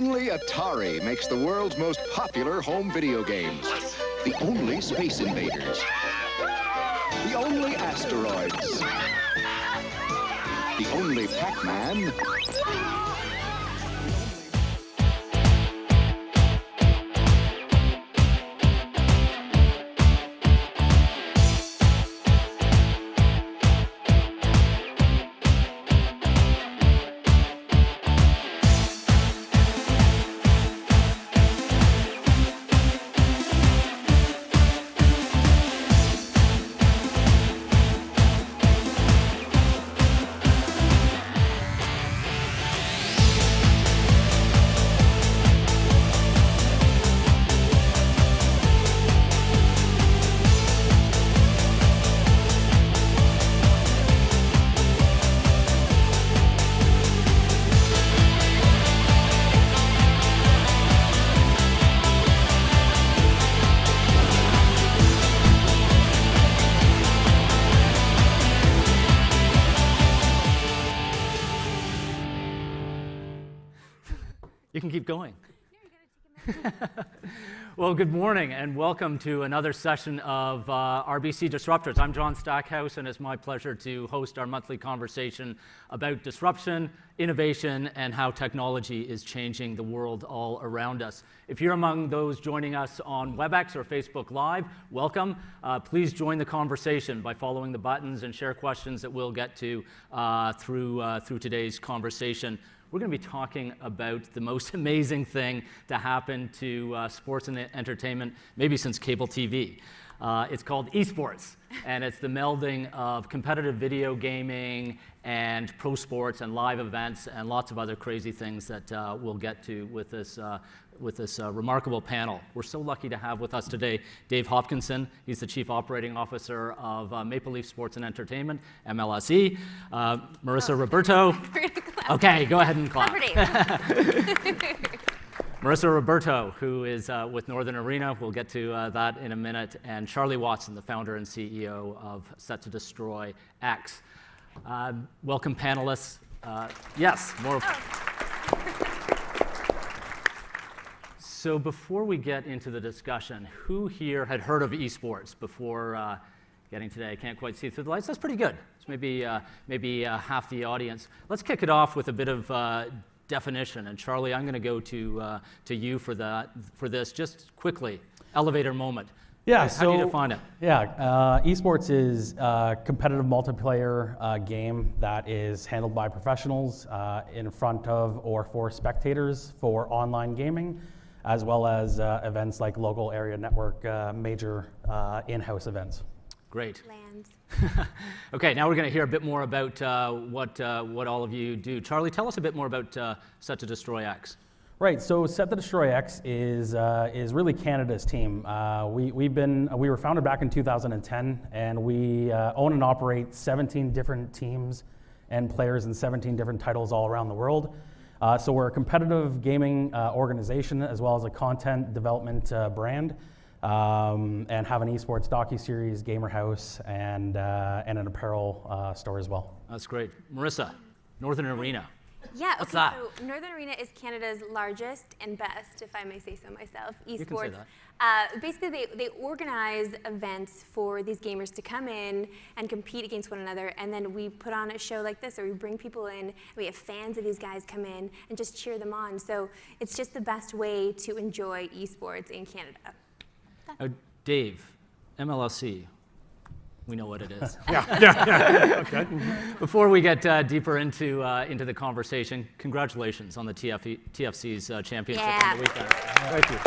Only Atari makes the world's most popular home video games. The only Space Invaders. The only Asteroids. The only Pac-Man. You can keep going. Well, good morning and welcome to another session of RBC Disruptors. I'm John Stackhouse, and it's my pleasure to host our monthly conversation about disruption, innovation, and how technology is changing the world all around us. If you're among those joining us on WebEx or Facebook Live, welcome. Please join the conversation by following the buttons and share questions that we'll get to through today's conversation. We're going to be talking about the most amazing thing to happen to sports and entertainment, maybe since cable TV. It's called eSports, and it's the melding of competitive video gaming and pro sports and live events and lots of other crazy things that we'll get to with this remarkable panel. We're so lucky to have with us today Dave Hopkinson. He's the Chief Operating Officer of Maple Leaf Sports and Entertainment, MLSE. Marissa Roberto. Okay, go ahead and clap. Marissa Roberto, who is with Northern Arena. We'll get to that in a minute. And Charlie Watson, the founder and CEO of Set to Destroy X. Welcome, panelists. Yes, more. So before we get into the discussion, who here had heard of eSports before getting today? I can't quite see through the lights. That's pretty good. It's maybe half the audience. Let's kick it off with a bit of definition. And Charlie, I'm going to go to you for this. Just quickly, elevator moment. Yeah. How do you define it? Yeah. Esports is a competitive multiplayer game that is handled by professionals in front of or for spectators for online gaming, as well as events like local area network major in-house events. Great. Lands. Okay, now we're going to hear a bit more about what all of you do. Charlie, tell us a bit more about Set to Destroy X. Right. So Set to Destroy X is really Canada's team. We were founded back in 2010, and we own and operate 17 different teams and players in 17 different titles all around the world. So we're a competitive gaming organization as well as a content development brand, and have an esports docuseries, gamer house, and an apparel store as well. That's great. Marissa, Northern Arena. Yeah, What's okay, that? so Northern Arena is Canada's largest and best, if I may say so myself, esports. You can say that. Basically, they organize events for these gamers to come in and compete against one another, and then we put on a show like this, or we bring people in, we have fans of these guys come in and just cheer them on. So it's just the best way to enjoy esports in Canada. Dave, MLSE. We know what it is. Yeah. Okay. Before we get deeper into the conversation, congratulations on the TFC's championship on the weekend. Thank you.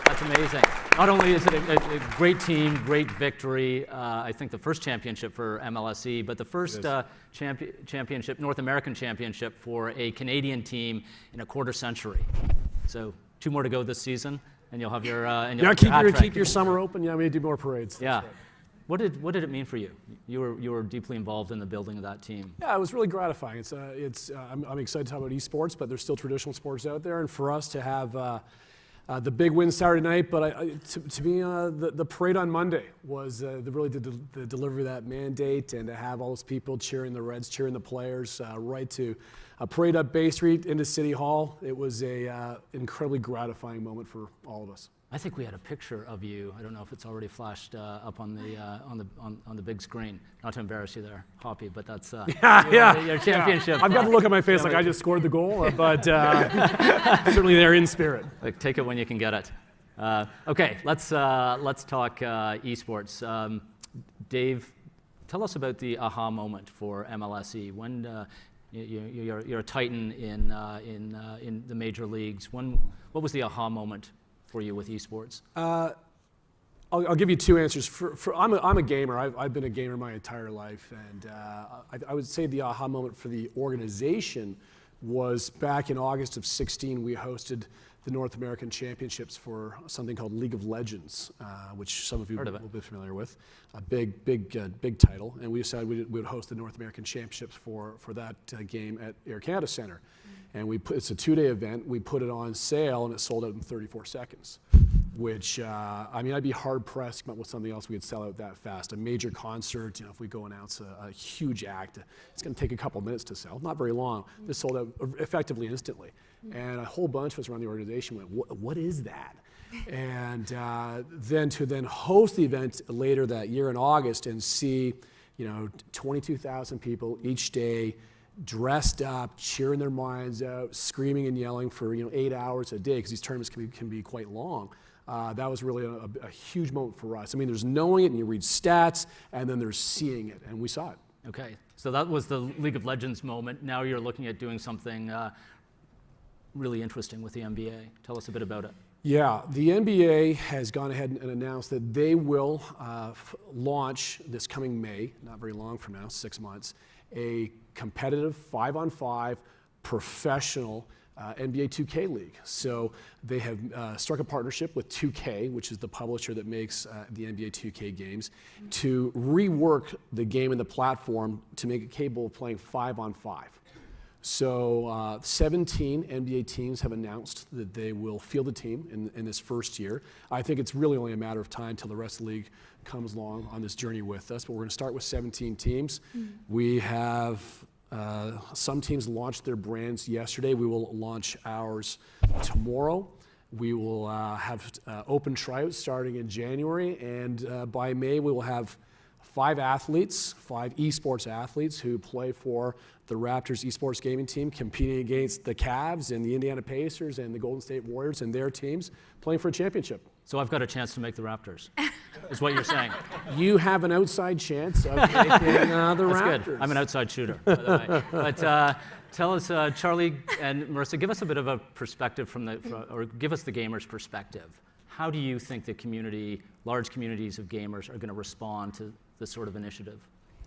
That's amazing. Not only is it a great team, great victory, I think the first championship for MLSE, but the first championship, North American championship for a Canadian team in a quarter century. So 2 more to go this season. And you'll have your keep your summer open. Yeah, we do more parades. Yeah. What did it mean for you? You were deeply involved in the building of that team. Yeah, it was really gratifying. I'm excited to talk about esports, but there's still traditional sports out there, and for us to have the big win Saturday night, but to me, the parade on Monday was really the delivery of that mandate, and to have all those people cheering the Reds, cheering the players, right to a parade up Bay Street into City Hall. It was a incredibly gratifying moment for all of us. I think we had a picture of you. I don't know if it's already flashed up on the big screen. Not to embarrass you there, Hoppy, but that's your championship. I've got the look on my face like I just scored the goal, but certainly they're in spirit. Like, take it when you can get it. Okay, let's talk eSports. Dave, tell us about the aha moment for MLSE. When you're a titan in the major leagues. What was the aha moment for you with eSports? I'll give you two answers. I'm a gamer. I've been a gamer my entire life, and I would say the aha moment for the organization was back in August of 2016. We hosted the North American Championships for something called League of Legends, which some of you will be familiar with. A big title, and we decided we would host the North American Championships for that game at Air Canada Centre. And it's a 2-day event. We put it on sale, and it sold out in 34 seconds. Which, I'd be hard pressed to come up with something else we could sell out that fast. A major concert, if we go announce a huge act, it's going to take a couple minutes to sell, not very long. This sold out effectively instantly. And a whole bunch of us around the organization went, what is that? And then to host the event later that year in August and see, 22,000 people each day, dressed up, cheering their minds out, screaming and yelling for 8 hours a day, because these tournaments can be quite long. That was really a huge moment for us. There's knowing it, and you read stats, and then there's seeing it, and we saw it. Okay, so that was the League of Legends moment. Now you're looking at doing something really interesting with the NBA. Tell us a bit about it. Yeah, the NBA has gone ahead and announced that they will launch this coming May, not very long from now, 6 months, a competitive 5-on-5 professional NBA 2K league. So they have struck a partnership with 2K, which is the publisher that makes the NBA 2K games, to rework the game and the platform to make it capable of playing 5-on-5. So 17 NBA teams have announced that they will field a team in this first year. I think it's really only a matter of time till the rest of the league comes along on this journey with us, but we're going to start with 17 teams. We have some teams launched their brands yesterday. We will launch ours tomorrow. We will have open tryouts starting in January, and by May we will have 5 eSports athletes who play for the Raptors eSports gaming team, competing against the Cavs and the Indiana Pacers and the Golden State Warriors and their teams, playing for a championship. So I've got a chance to make the Raptors, is what you're saying. You have an outside chance of making the Raptors. Good. I'm an outside shooter, by the way. But tell us, Charlie and Marissa, give us a bit of a perspective or give us the gamers' perspective. How do you think the community, large communities of gamers, are going to respond to this sort of initiative?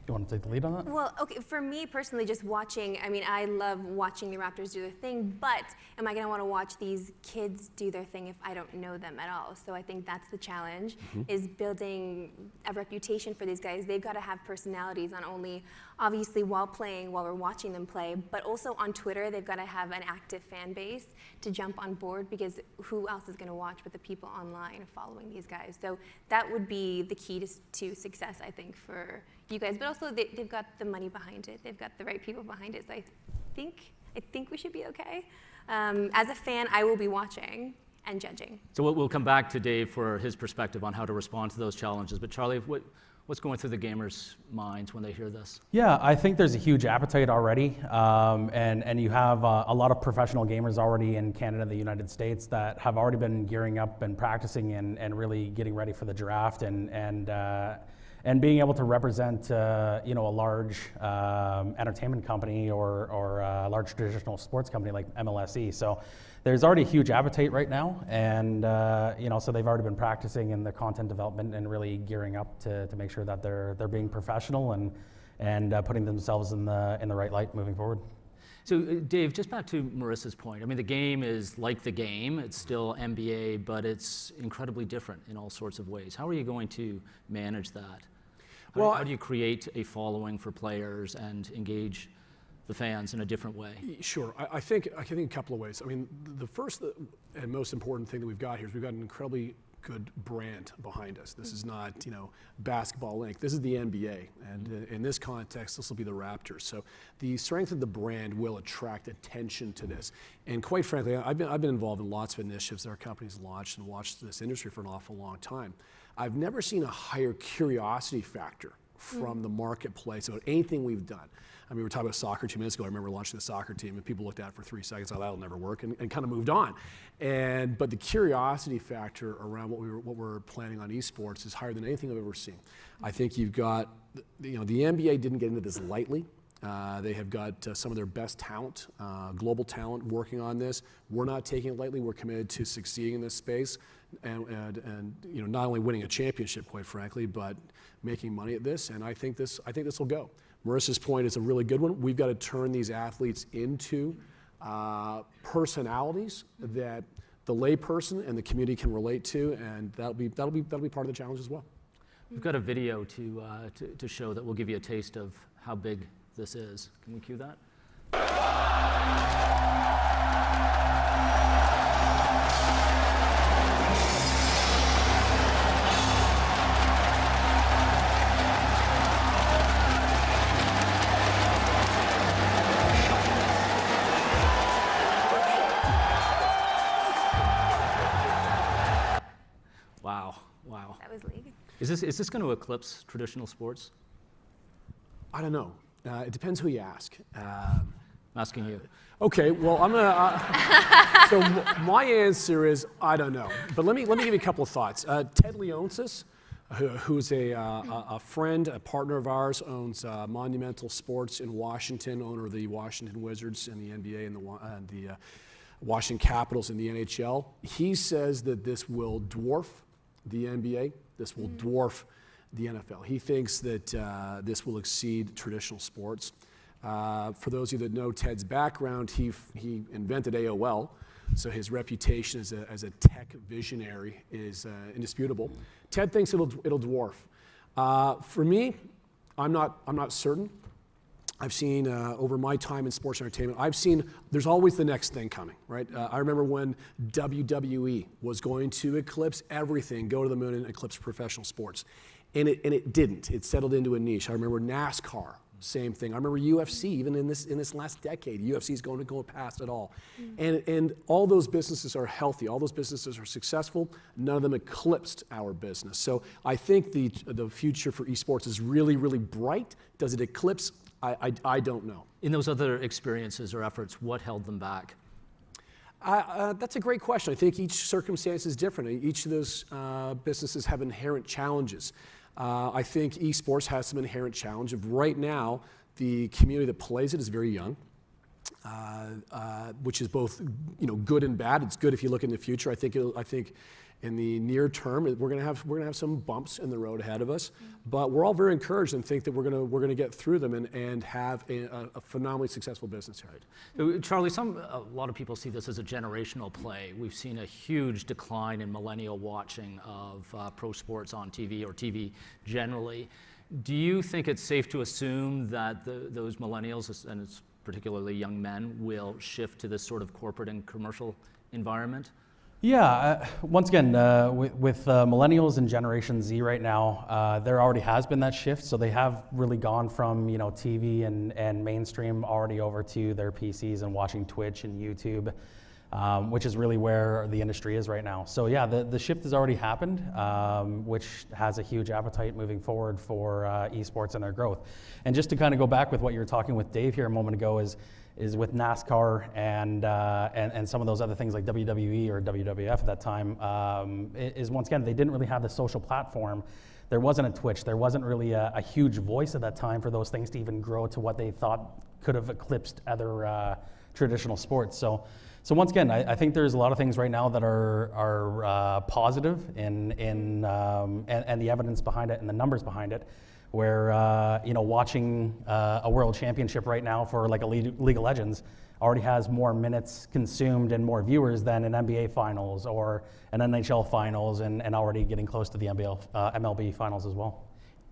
You want to take the lead on that? Well, okay, for me personally, just watching, I love watching the Raptors do their thing, but am I going to want to watch these kids do their thing if I don't know them at all? So I think that's the challenge, is building a reputation for these guys. They've got to have personalities, not only obviously while we're watching them play, but also on Twitter, they've got to have an active fan base to jump on board, because who else is going to watch but the people online following these guys? So that would be the key to success, I think, for you guys, but also they've got the money behind it. They've got the right people behind it. So I think we should be okay. As a fan, I will be watching and judging. So we'll come back to Dave for his perspective on how to respond to those challenges. But Charlie, what's going through the gamers' minds when they hear this? Yeah, I think there's a huge appetite already, and you have a lot of professional gamers already in Canada and the United States that have already been gearing up and practicing and really getting ready for the draft and being able to represent a large entertainment company or a large traditional sports company like MLSE. So there's already a huge appetite right now, and so they've already been practicing in the content development and really gearing up to make sure that they're being professional and putting themselves in the right light moving forward. So Dave, just back to Marissa's point. The game is like the game. It's still NBA, but it's incredibly different in all sorts of ways. How are you going to manage that? How do you create a following for players and engage the fans in a different way? Sure. I think a couple of ways. I mean, the first and most important thing that we've got here is we've got an incredibly good brand behind us. This is not, Basketball Inc. This is the NBA, and in this context, this will be the Raptors. So the strength of the brand will attract attention to this. And quite frankly, I've been involved in lots of initiatives that our company's launched and watched this industry for an awful long time. I've never seen a higher curiosity factor from the marketplace about anything we've done. I mean, we were talking about soccer 2 minutes ago. I remember launching the soccer team, and people looked at it for 3 seconds, thought that'll never work, and kind of moved on. But the curiosity factor around what we're planning on esports is higher than anything I've ever seen. I think you've got, the NBA didn't get into this lightly. They have got some of their best talent, global talent, working on this. We're not taking it lightly. We're committed to succeeding in this space, and not only winning a championship, quite frankly, but making money at this. And I think this will go. Marissa's point is a really good one. We've got to turn these athletes into personalities that the layperson and the community can relate to, and that'll be part of the challenge as well. We've got a video to show that will give you a taste of how big this is. Can we cue that? Wow. That was league. Is this going to eclipse traditional sports? I don't know. It depends who you ask. I'm asking you. Okay, well, I'm gonna. So my answer is I don't know. But let me give you a couple of thoughts. Ted Leonsis, who's a friend, a partner of ours, owns Monumental Sports in Washington, owner of the Washington Wizards in the NBA and the Washington Capitals in the NHL. He says that this will dwarf the NBA. This will dwarf the NFL. He thinks that this will exceed traditional sports. For those of you that know Ted's background, he invented AOL, so his reputation as a tech visionary is indisputable. Ted thinks it'll dwarf. For me, I'm not certain. I've seen over my time in sports entertainment, there's always the next thing coming, right? I remember when WWE was going to eclipse everything, go to the moon and eclipse professional sports. And it didn't. It settled into a niche. I remember NASCAR, same thing. I remember UFC, even in this last decade, UFC is going to go past it all. And all those businesses are healthy. All those businesses are successful. None of them eclipsed our business. So I think the future for esports is really, really bright. Does it eclipse? I don't know. In those other experiences or efforts, what held them back? That's a great question. I think each circumstance is different. Each of those businesses have inherent challenges. I think esports has some inherent challenge of right now, the community that plays it is very young, which is both good and bad. It's good if you look in the future. I think in the near term we're going to have some bumps in the road ahead of us, but we're all very encouraged and think that we're going to get through them and have a phenomenally successful business. Right. Charlie, a lot of people see this as a generational play. We've seen a huge decline in millennial watching of pro sports on TV or TV generally. Do you think it's safe to assume that those millennials, and it's particularly young men, will shift to this sort of corporate and commercial environment? Yeah, once again, with Millennials and Generation Z right now, there already has been that shift. So they have really gone from TV and mainstream already over to their PCs and watching Twitch and YouTube, which is really where the industry is right now. So yeah, the shift has already happened, which has a huge appetite moving forward for esports and their growth. And just to kind of go back with what you were talking with Dave here a moment ago is with NASCAR and some of those other things like WWE or WWF at that time, is once again, they didn't really have the social platform. There wasn't a Twitch. There wasn't really a huge voice at that time for those things to even grow to what they thought could have eclipsed other traditional sports. So once again, I think there's a lot of things right now that are positive and the evidence behind it and the numbers behind it. Where watching a world championship right now for like a League of Legends already has more minutes consumed and more viewers than an NBA finals or an NHL finals, and already getting close to the MLB finals as well.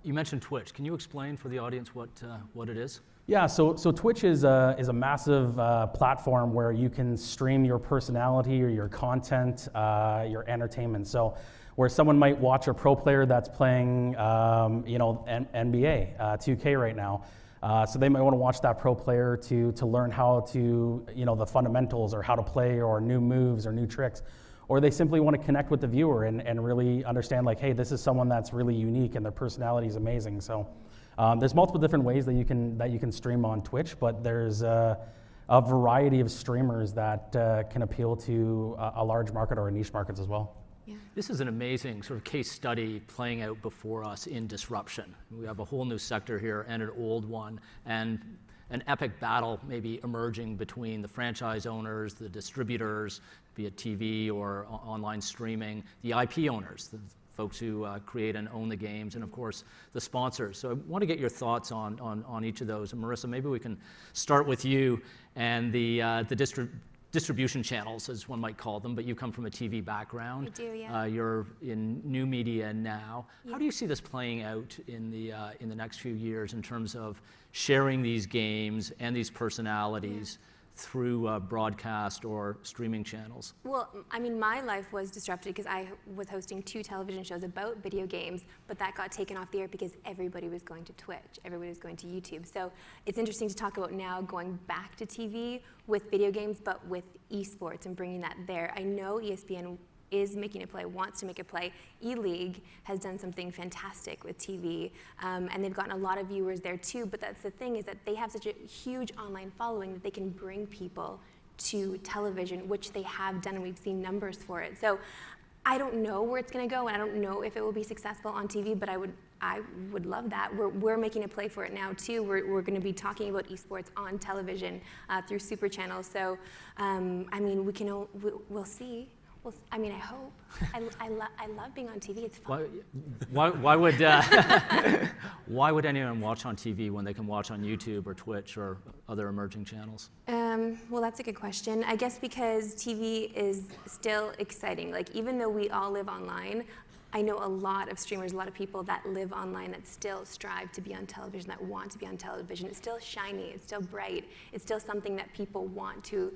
You mentioned Twitch. Can you explain for the audience what it is? Yeah, so Twitch is a massive platform where you can stream your personality or your content, your entertainment. So where someone might watch a pro player that's playing, NBA 2K right now. So they might want to watch that pro player to learn how to, the fundamentals or how to play or new moves or new tricks. Or they simply want to connect with the viewer and really understand like, hey, this is someone that's really unique and their personality is amazing. So there's multiple different ways that you can stream on Twitch, but there's a variety of streamers that can appeal to a large market or a niche markets as well. Yeah. This is an amazing sort of case study playing out before us in disruption. We have a whole new sector here and an old one, and an epic battle maybe emerging between the franchise owners, the distributors, be it TV or online streaming, the IP owners, the folks who create and own the games, and of course the sponsors. So I want to get your thoughts on each of those. And Marissa, maybe we can start with you and the distribution channels, as one might call them, but you come from a TV background. I do, yeah. You're in new media now. Yeah. How do you see this playing out in the next few years in terms of sharing these games and these personalities through broadcast or streaming channels? Well, I mean, my life was disrupted because I was hosting 2 television shows about video games, but that got taken off the air because everybody was going to Twitch, everybody was going to YouTube. So it's interesting to talk about now going back to TV with video games, but with eSports and bringing that there. I know ESPN is making a play, wants to make a play. E-League has done something fantastic with TV, and they've gotten a lot of viewers there too, but that's the thing, is that they have such a huge online following that they can bring people to television, which they have done, and we've seen numbers for it. So I don't know where it's gonna go, and I don't know if it will be successful on TV, but I would love that. We're making a play for it now too. We're gonna be talking about esports on television through super channels. So, I mean, we'll see. Well, I mean, I hope. I love being on TV. It's fun. Why would anyone watch on TV when they can watch on YouTube or Twitch or other emerging channels? Well, that's a good question. I guess because TV is still exciting. Like, even though we all live online, I know a lot of streamers, a lot of people that live online that still strive to be on television, that want to be on television. It's still shiny, it's still bright, it's still something that people want to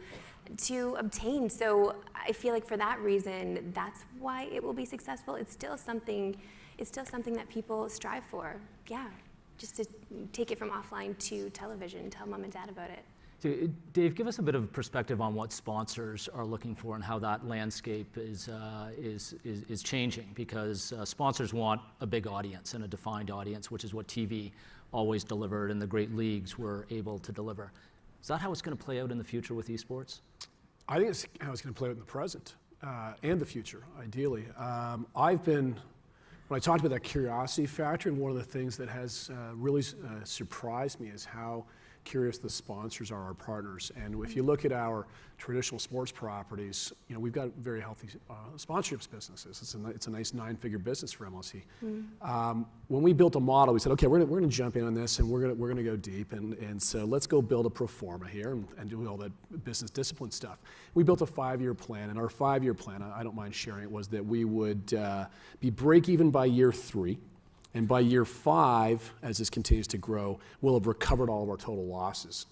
obtain. So I feel like for that reason, that's why it will be successful. It's still something that people strive for. Yeah, just to take it from offline to television, tell mom and dad about it. So, Dave, give us a bit of perspective on what sponsors are looking for and how that landscape is changing, because sponsors want a big audience and a defined audience, which is what TV always delivered and the great leagues were able to deliver. Is that how it's going to play out in the future with esports? I think it's how it's going to play out in the present and the future, ideally. When I talked about that curiosity factor, and one of the things that has really surprised me is how curious the sponsors are, our partners. And if you look at our traditional sports properties, we've got very healthy sponsorships businesses. It's a nice 9-figure business for MLSE. When we built a model, we said, okay, we're going to jump in on this, and we're going to go deep, and so let's go build a pro forma here and do all that business discipline stuff. We built a 5-year plan, and our 5-year plan, I don't mind sharing it, was that we would be break even by year 3. And by year 5, as this continues to grow, we'll have recovered all of our total losses.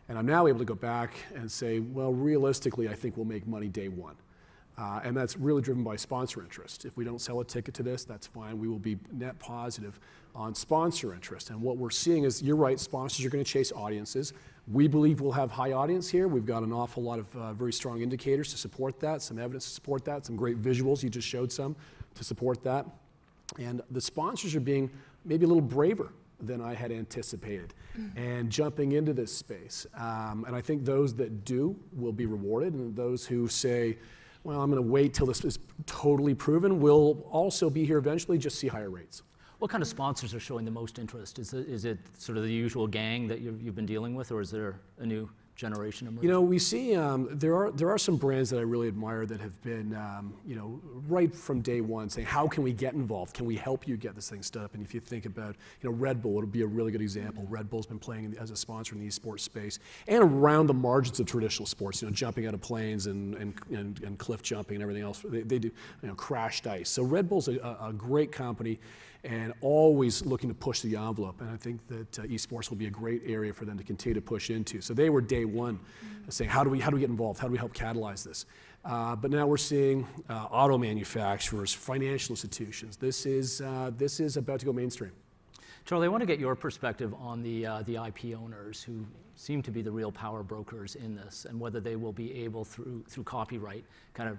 And I'm now able to go back and say, well, realistically, I think we'll make money day 1. And that's really driven by sponsor interest. If we don't sell a ticket to this, that's fine. We will be net positive on sponsor interest. And what we're seeing is, you're right, sponsors are going to chase audiences. We believe we'll have high audience here. We've got an awful lot of very strong indicators to support that, some evidence to support that, some great visuals. You just showed some to support that. And the sponsors are being maybe a little braver than I had anticipated and jumping into this space. And I think those that do will be rewarded, and those who say, well, I'm going to wait till this is totally proven, will also be here eventually, just see higher rates. What kind of sponsors are showing the most interest? Is it sort of the usual gang that you've been dealing with, or is there a new generation emerging? We see there are some brands that I really admire that have been, right from day one saying, how can we get involved? Can we help you get this thing stood up? And if you think about, Red Bull would be a really good example. Red Bull's been playing as a sponsor in the esports space and around the margins of traditional sports, jumping out of planes and cliff jumping and everything else. They do, crashed ice. So Red Bull's a great company. and always looking to push the envelope. And I think that esports will be a great area for them to continue to push into. So they were day one saying, how do we get involved? How do we help catalyze this? But now we're seeing auto manufacturers, financial institutions. This is about to go mainstream. Charlie, I want to get your perspective on the IP owners who seem to be the real power brokers in this, and whether they will be able, through copyright, kind of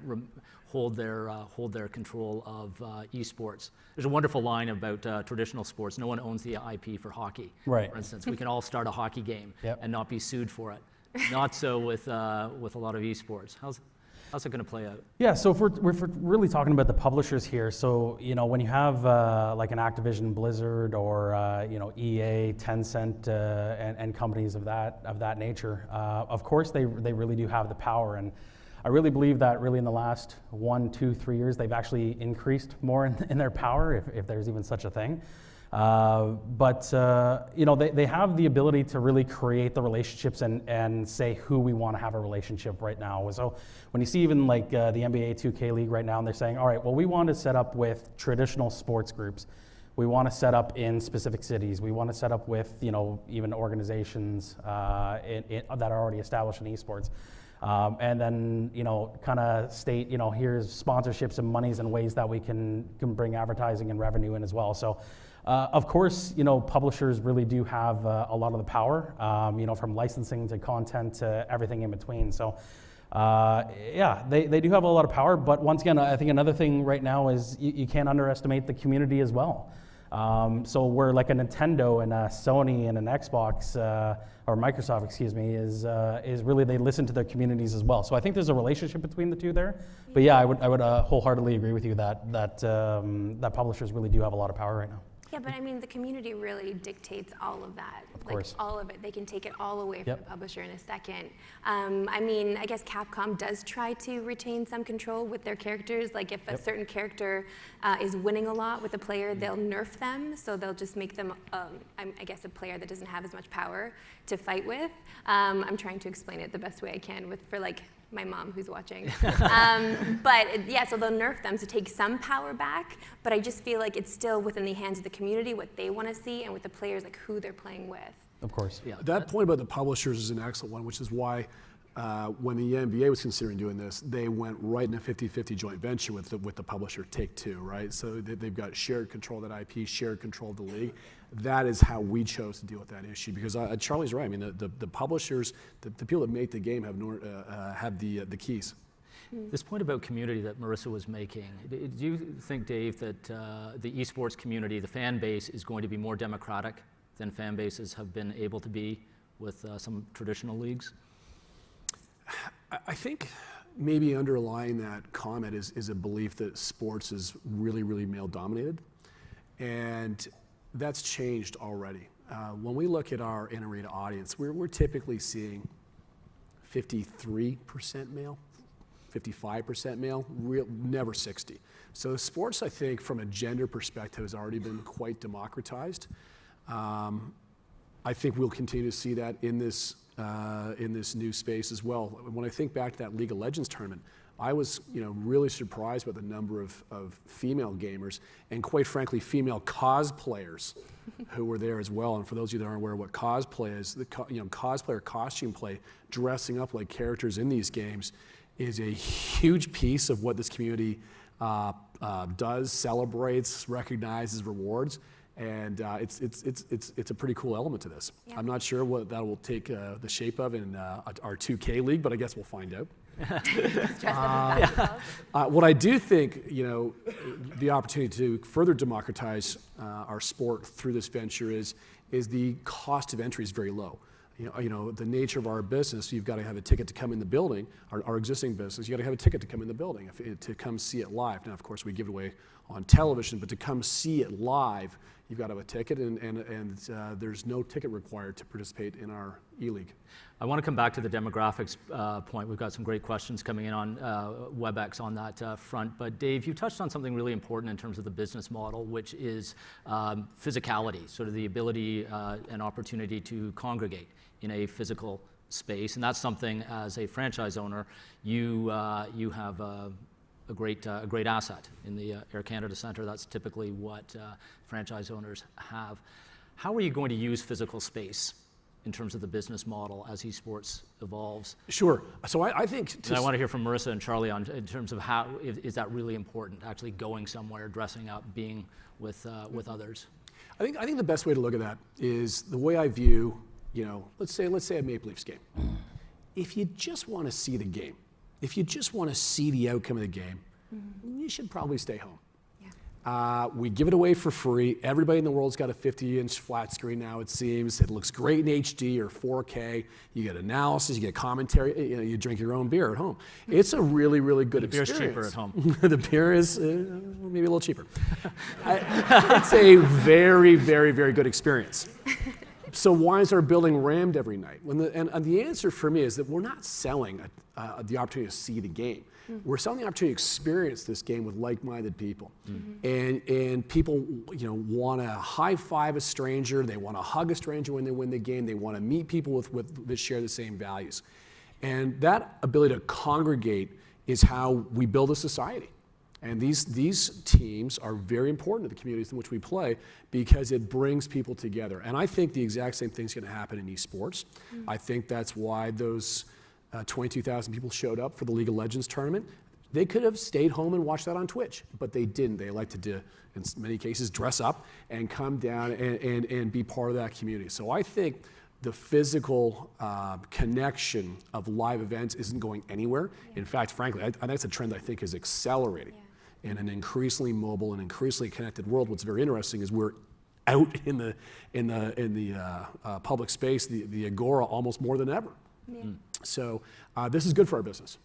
hold their control of esports. There's a wonderful line about traditional sports. No one owns the IP for hockey. Right. For instance, we can all start a hockey game Yep. and not be sued for it. Not so with a lot of esports. How's it going to play out? Yeah, so if we're really talking about the publishers here, so when you have like an Activision, Blizzard, or EA, Tencent, and companies of that nature, of course they really do have the power, and I really believe that really in the last 1, 2, 3 years they've actually increased more in their power, if there's even such a thing. But they have the ability to really create the relationships and say who we want to have a relationship right now. So when you see even like the NBA 2K League right now, and they're saying, all right, well, we want to set up with traditional sports groups. We want to set up in specific cities. We want to set up with even organizations that are already established in esports. And then kind of state here's sponsorships and monies and ways that we can bring advertising and revenue in as well. So. Of course, publishers really do have a lot of the power, from licensing to content to everything in between. So, yeah, they do have a lot of power. But once again, I think another thing right now is you can't underestimate the community as well. So where like a Nintendo and a Sony and an Xbox or Microsoft, excuse me, is really they listen to their communities as well. So I think there's a relationship between the two there. But yeah, I would wholeheartedly agree with you that publishers really do have a lot of power right now. Yeah, but I mean, the community really dictates all of that. Of course. Like all of it. They can take it all away from Yep. the publisher in a second. I mean, I guess Capcom does try to retain some control with their characters. Like if a certain character is winning a lot with a player, they'll nerf them. So they'll just make them, I guess, a player that doesn't have as much power to fight with. I'm trying to explain it the best way I can for like my mom who's watching. Yeah, so they'll nerf them to take some power back, but I just feel like it's still within the hands of the community, what they want to see, and with the players, like who they're playing with. Of course. Yeah. That point about the publishers is an excellent one, which is why when the NBA was considering doing this, they went right in a 50-50 joint venture with the publisher Take-Two, right? So they've got shared control of that IP, shared control of the league. That is how we chose to deal with that issue, because Charlie's right. I mean, the publishers, the people that make the game have the keys. This point about community that Marissa was making, do you think, Dave, that the esports community, the fan base, is going to be more democratic than fan bases have been able to be with some traditional leagues? I think maybe underlying that comment is a belief that sports is really, really male-dominated, and that's changed already. When we look at our in-arena audience, we're typically seeing 53% male, 55% male, never 60. So sports, I think, from a gender perspective, has already been quite democratized. I think we'll continue to see that in this new space as well. When I think back to that League of Legends tournament, I was really surprised by the number of female gamers and, quite frankly, female cosplayers who were there as well. And for those of you that aren't aware of what cosplay is, cosplay or costume play, dressing up like characters in these games, is a huge piece of what this community does, celebrates, recognizes, rewards. And it's a pretty cool element to this. Yeah. I'm not sure what that will take the shape of in our 2K league, but I guess we'll find out. What I do think, the opportunity to further democratize our sport through this venture is the cost of entry is very low. The nature of our business, you've got to have a ticket to come in the building. Our existing business, you got to have a ticket to come in the building to come see it live. Now, of course, we give it away on television, but to come see it live, you've got to have a ticket, and there's no ticket required to participate in our e-league. I want to come back to the demographics point. We've got some great questions coming in on WebEx on that front. But Dave, you touched on something really important in terms of the business model, which is physicality, sort of the ability and opportunity to congregate in a physical space. And that's something, as a franchise owner, you have a a great asset in the Air Canada Centre. That's typically what franchise owners have. How are you going to use physical space in terms of the business model as esports evolves? Sure. So I think... And I want to hear from Marissa and Charlie in terms of how is that really important, actually going somewhere, dressing up, being with others? I think the best way to look at that is the way I view, let's say a Maple Leafs game. If you just want to see the game, if you just want to see the outcome of the game, you should probably stay home. We give it away for free. Everybody in the world's got a 50-inch flat screen now, it seems. It looks great in HD or 4K. You get analysis, you get commentary, you drink your own beer at home. It's a really, really good experience. The beer's cheaper at home. The beer is maybe a little cheaper. It's a very, very, very good experience. So why is our building rammed every night? And the answer for me is that we're not selling the opportunity to see the game. We're selling the opportunity to experience this game with like-minded people. And people want to high-five a stranger, they want to hug a stranger when they win the game, they want to meet people that share the same values. And that ability to congregate is how we build a society. And these teams are very important to the communities in which we play because it brings people together. And I think the exact same thing's going to happen in esports. I think that's why those 22,000 people showed up for the League of Legends tournament. They could have stayed home and watched that on Twitch, but they didn't. They elected to, in many cases, dress up and come down and be part of that community. So I think the physical connection of live events isn't going anywhere. In fact, frankly, that's a trend I think is accelerating. In an increasingly mobile and increasingly connected world, what's very interesting is we're out in the public space, the agora, almost more than ever. So this is good for our business.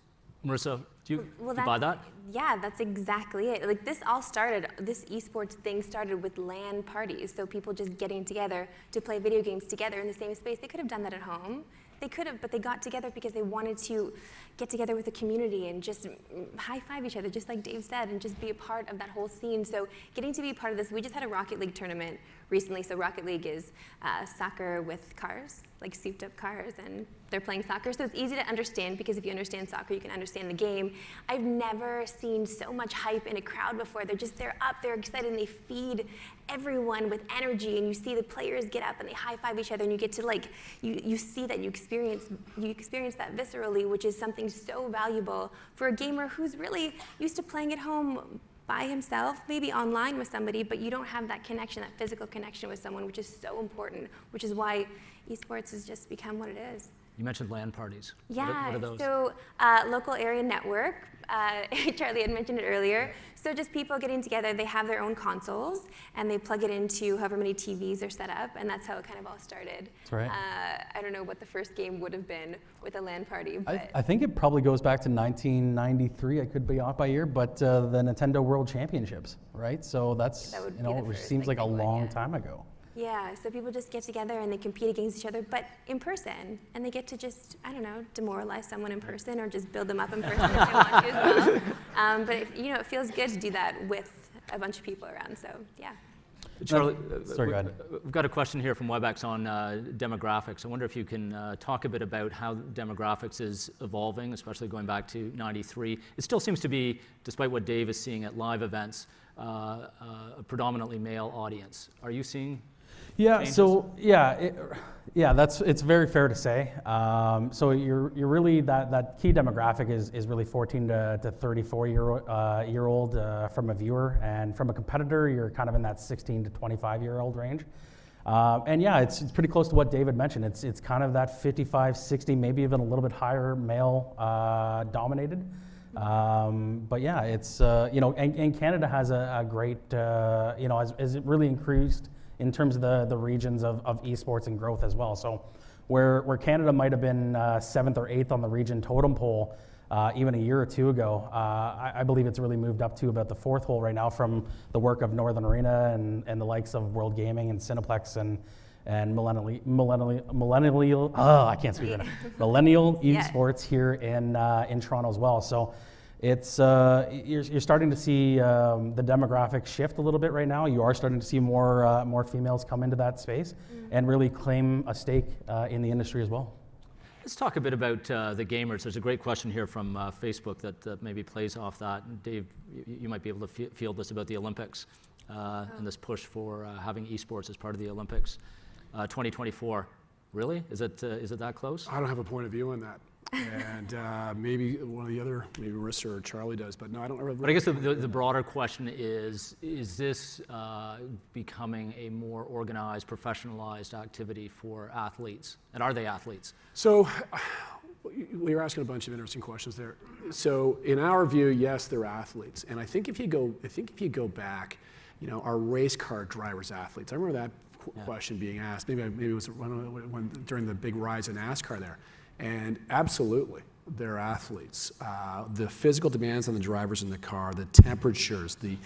Marissa, do you buy that? Yeah, that's exactly it. Like this esports thing started with LAN parties. So people just getting together to play video games together in the same space. They could have done that at home. They could have, but they got together because they wanted to get together with the community and just high-five each other, just like Dave said, and just be a part of that whole scene. So getting to be a part of this, we just had a Rocket League tournament recently. So Rocket League is soccer with cars, like souped-up cars, and they're playing soccer. So it's easy to understand because if you understand soccer, you can understand the game. I've never seen so much hype in a crowd before. They're up, they're excited, and they feed everyone with energy, and you see the players get up and they high-five each other, and you get to you see that you experience that viscerally, which is something so valuable for a gamer who's really used to playing at home by himself, maybe online with somebody, but you don't have that connection, that physical connection with someone, which is so important, which is why esports has just become what it is. You mentioned LAN parties. Yeah, what are those? So local area network, Charlie had mentioned it earlier. So just people getting together, they have their own consoles, and they plug it into however many TVs are set up, and that's how it kind of all started. That's right. I don't know what the first game would have been with a LAN party, but... I think it probably goes back to 1993, I could be off by year, but the Nintendo World Championships, right? So that's, which seems like a long time ago. Yeah, so people just get together and they compete against each other, but in person, and they get to just, demoralize someone in person or just build them up in person if they want to as well. But it feels good to do that with a bunch of people around, so yeah. Charlie, sorry, go ahead. We've got a question here from WebEx on demographics. I wonder if you can talk a bit about how demographics is evolving, especially going back to '93. It still seems to be, despite what Dave is seeing at live events, a predominantly male audience. Are you seeing? Yeah. Changes? So it's very fair to say. So you're really that key demographic is really 14 to 34 year old from a viewer, and from a competitor you're kind of in that 16 to 25-year-old range. And yeah, it's pretty close to what David mentioned. It's kind of that 55, 60, maybe even a little bit higher male dominated. But yeah, it's and Canada has a great as it really increased in terms of the regions of esports and growth as well. So where Canada might have been 7th or 8th on the region totem pole even a year or two ago, I believe it's really moved up to about the 4th hole right now from the work of Northern Arena and the likes of World Gaming and Cineplex and millennial I can't speak right now. Millennial esports here in Toronto as well. So it's you're starting to see the demographic shift a little bit right now. You are starting to see more females come into that space and really claim a stake in the industry as well. Let's talk a bit about the gamers. There's a great question here from Facebook that maybe plays off that. And Dave, you might be able to field this about the Olympics and this push for having eSports as part of the Olympics. 2024, really? Is it that close? I don't have a point of view on that. And maybe one of the other, maybe Marissa or Charlie does, but no, I don't really. But I guess the broader question is this becoming a more organized, professionalized activity for athletes? And are they athletes? So we were asking a bunch of interesting questions there. So in our view, yes, they're athletes. And I think if you go back, our race car drivers athletes. I remember that question being asked. Maybe it was during the big rise in NASCAR there. And absolutely, they're athletes. The physical demands on the drivers in the car, the temperatures, the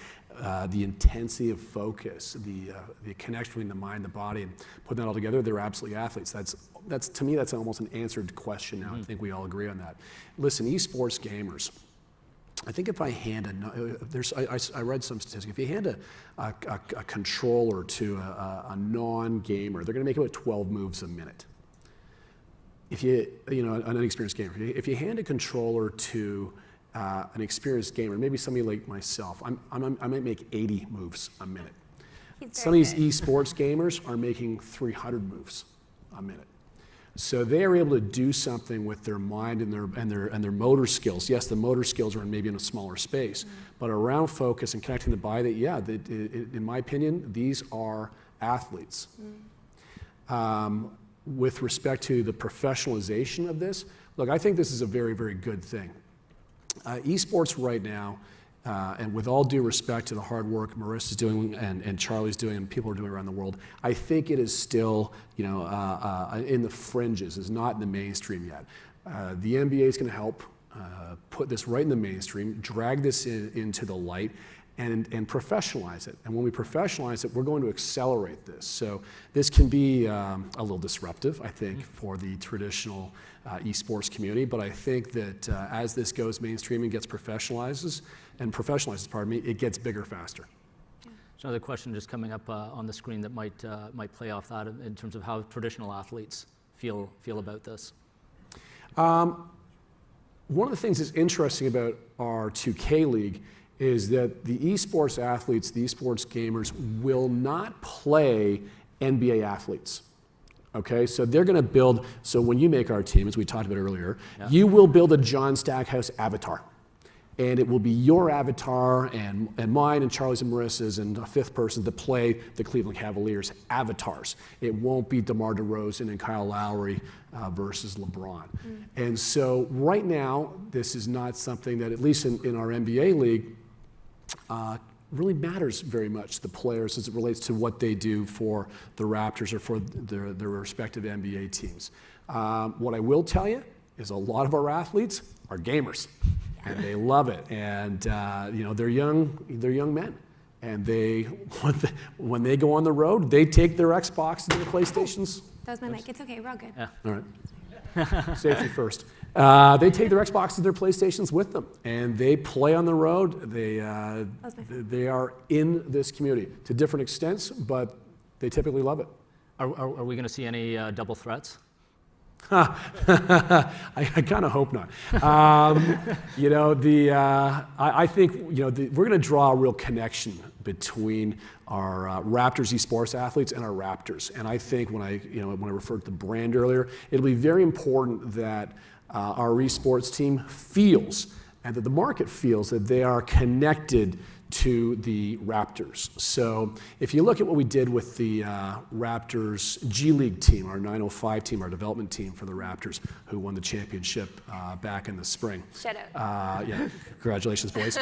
intensity of focus, the connection between the mind, the body, and putting that all together, they're absolutely athletes. That's to me, that's almost an answered question now. I think we all agree on that. Listen, esports gamers. I think if I hand I read some statistics. If you hand a controller to a non-gamer, they're going to make about 12 moves a minute. If an inexperienced gamer, if you hand a controller to an experienced gamer, maybe somebody like myself, I might make 80 moves a minute. Some of these esports gamers are making 300 moves a minute. So they are able to do something with their mind and their motor skills. Yes, the motor skills are maybe in a smaller space, but around focus and connecting the body, in my opinion, these are athletes. With respect to the professionalization of this, look, I think this is a very, very good thing. Esports right now, and with all due respect to the hard work Marissa's doing and Charlie's doing and people are doing around the world, I think it is still, in the fringes, is not in the mainstream yet. The NBA is going to help put this right in the mainstream, drag this into the light, and professionalize it. And when we professionalize it, we're going to accelerate this. So this can be a little disruptive, I think, for the traditional esports community. But I think that as this goes mainstream and gets professionalizes, it gets bigger faster. There's another question just coming up on the screen that might play off that in terms of how traditional athletes feel about this. One of the things that's interesting about our 2K League is that the esports athletes, the esports gamers, will not play NBA athletes. Okay, so they're going to build, so when you make our team, as we talked about earlier, you will build a John Stackhouse avatar. And it will be your avatar and mine and Charlie's and Marissa's and a fifth person to play the Cleveland Cavaliers avatars. It won't be DeMar DeRozan and Kyle Lowry versus LeBron. And so right now, this is not something that, at least in our NBA league, really matters very much, the players, as it relates to what they do for the Raptors or for their respective NBA teams. What I will tell you is a lot of our athletes are gamers, and they love it. And they're young men, and when they go on the road, they take their Xbox and their PlayStations. That was my mic. It's okay. We're all good. Yeah. All right. Safety first. They take their Xboxes, their PlayStations with them, and they play on the road. They are in this community to different extents, but they typically love it. Are we going to see any double threats? I kind of hope not. I think we're going to draw a real connection between our Raptors esports athletes and our Raptors. And I think when I referred to the brand earlier, it'll be very important that our esports team feels, and that the market feels, that they are connected to the Raptors. So if you look at what we did with the Raptors G League team, our 905 team, our development team for the Raptors, who won the championship back in the spring. Shout out. Yeah, congratulations, boys.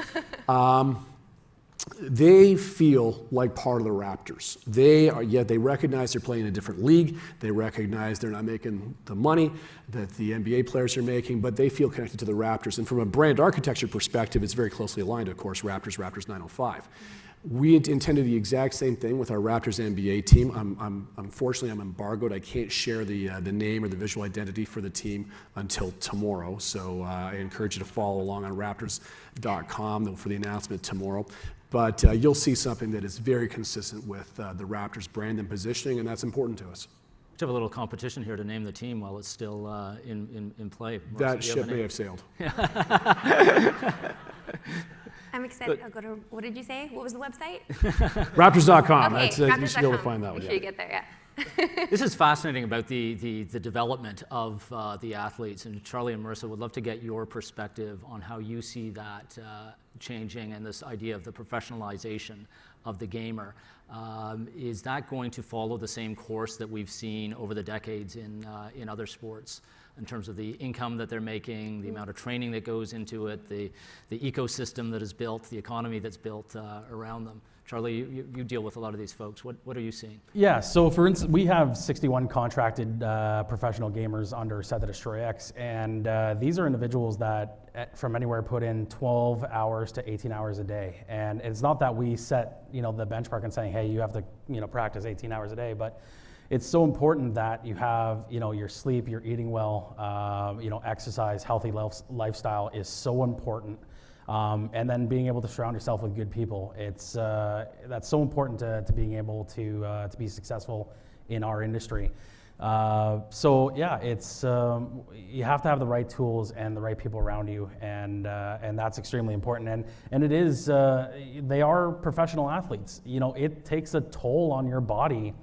They feel like part of the Raptors. They recognize they're playing in a different league. They recognize they're not making the money that the NBA players are making, but they feel connected to the Raptors. And from a brand architecture perspective, it's very closely aligned, of course, Raptors 905. We intend to do the exact same thing with our Raptors NBA team. Unfortunately, I'm embargoed. I can't share the name or the visual identity for the team until tomorrow. So I encourage you to follow along on Raptors.com for the announcement tomorrow. But you'll see something that is very consistent with the Raptors brand and positioning, and that's important to us. Let's have a little competition here to name the team while it's still in play. Marissa, That do you have ship may have sailed. I'm excited. I'll go to, what did you say? What was the website? Raptors.com. Okay, That's, you should be able to find that one. Make sure you get there, yeah. This is fascinating about the development of the athletes, and Charlie and Marissa would love to get your perspective on how you see that changing and this idea of the professionalization of the gamer. Is that going to follow the same course that we've seen over the decades in other sports in terms of the income that they're making, the amount of training that goes into it, the ecosystem that is built, the economy that's built around them? Charlie, you deal with a lot of these folks. What are you seeing? Yeah, so for instance, we have 61 contracted professional gamers under Set the Destroy X, and these are individuals that from anywhere put in 12 hours to 18 hours a day. And it's not that we set the benchmark and saying, hey, you have to practice 18 hours a day, but it's so important that you have your sleep, you're eating well, exercise, healthy lifestyle is so important. And then being able to surround yourself with good people, that's so important to being able to be successful in our industry. So yeah, it's you have to have the right tools and the right people around you, and that's extremely important. And it is they are professional athletes. It takes a toll on your body